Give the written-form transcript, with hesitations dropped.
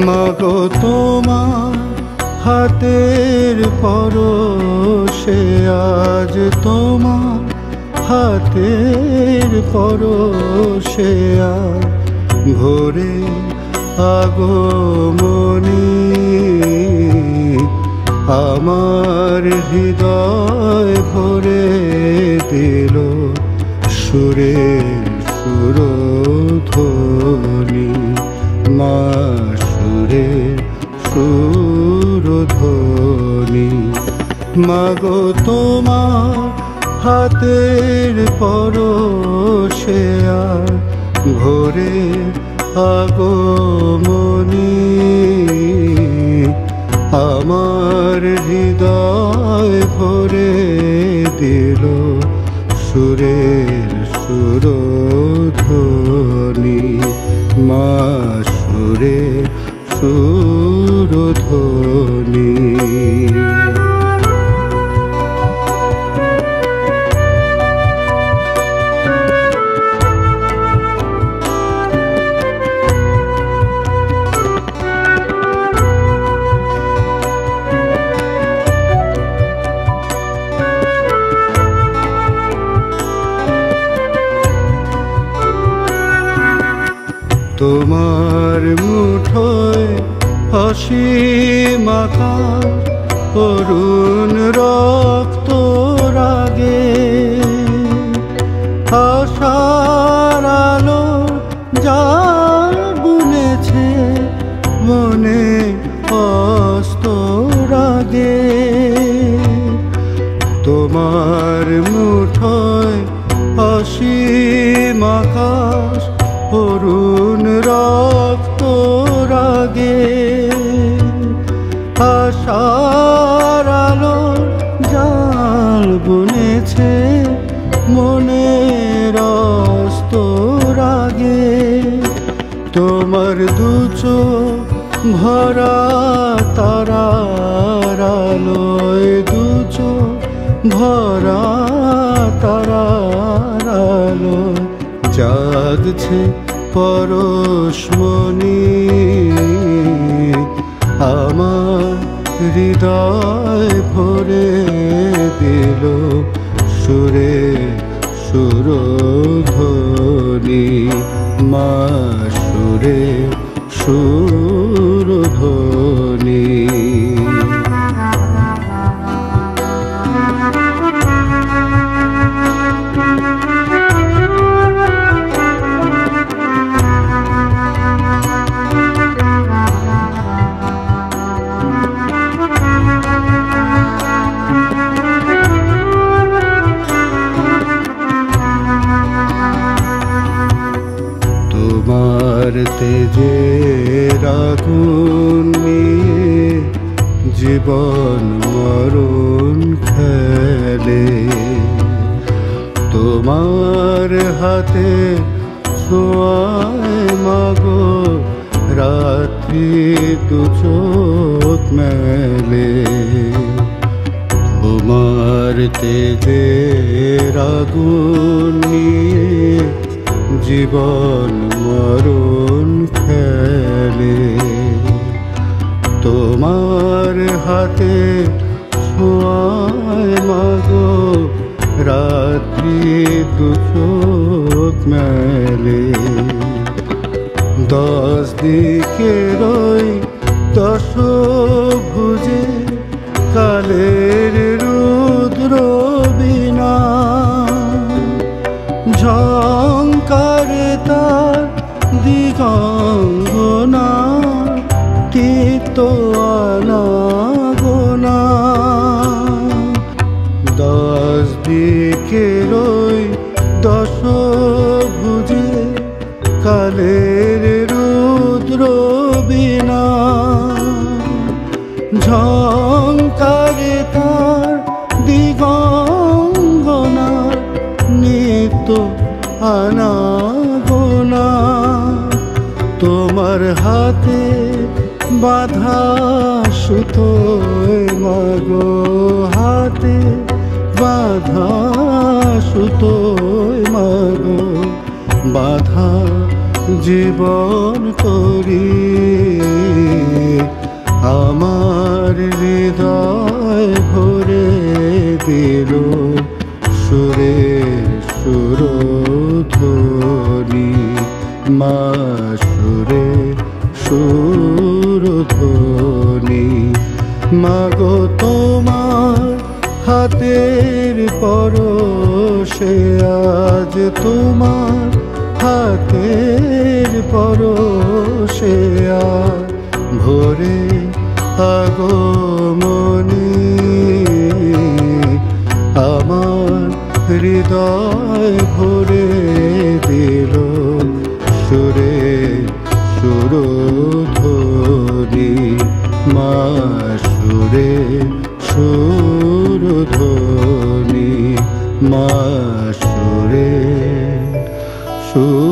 মাগো তোমার হাতের পরশে আজ তোমার হাতের পরশে আজ ভোরে আগমনী আমার হৃদয় ভরে দিল সুরের সুরধ্বনি মা সুরের সুরধ্বনি মাগো তোমার হাতের পরশে আজ ভোরে আগমনী আমার হৃদয় ভরে দিল সুরের সুরধ্বনি মা সুরের সুরধ্বনি তোমার মুঠোয় অসীম আকাশ অরুণ রক্ত রাগে আশার আলো যার বুনেছে মনে অস্ত রাগে তোমার মুঠোয় অসীম আকাশ অরুণ রক্ত রাগে আশার আলো জাল বুনেছে মনের অস্ত রাগে তোমার দুচোখ ভরা তারার আলোয় দুচোখ ভরা তারার আলোয় জাগছে পরশমণি আমার হৃদয় ভরে দিল সুরে সুরধ্বনি মা সুরে সুরধ্বনি তোমার তেজের আগুন নিয়ে জীবন মরণ খেলে তোমার হাতে ছোঁয়ায় মাগো রাত্রি দু চোখ মেলে তোমার তেজের আগুন নিয়ে জীবন মরণ খেলে তোমার হাতে ছোঁয়ায় মাগো রাত্রি দু চোখ মেলে দশ দিকে রই দশ ভুজে কালের রুদ্র বিনা ঝংকারে তার দিগঙ্গনা তিক্ত আনাগোনা দশ দিকে রই দশ ভুজে কালের রুদ্র বিনা ঝংকারে তার দিগঙ্গনা নিত্য আনাগোনা তোমার হাতে বাঁধা সুতোয় মাগো হাতে বাঁধা সুতোয় মাগো বাঁধা জীবন করি আমার হৃদয় ভরে দিল সুরে সুরধ্বনি মা সুরে সুরধ্বনি মাগো তোমার হাতের পরশে আজ তোমার হাতের পরশে আজ ভোরে আগমনী আমার হৃদয় ভরে দিল সুরে সুরধ্বনি মা সুরে সুরধ্বনি মা সুরে সুর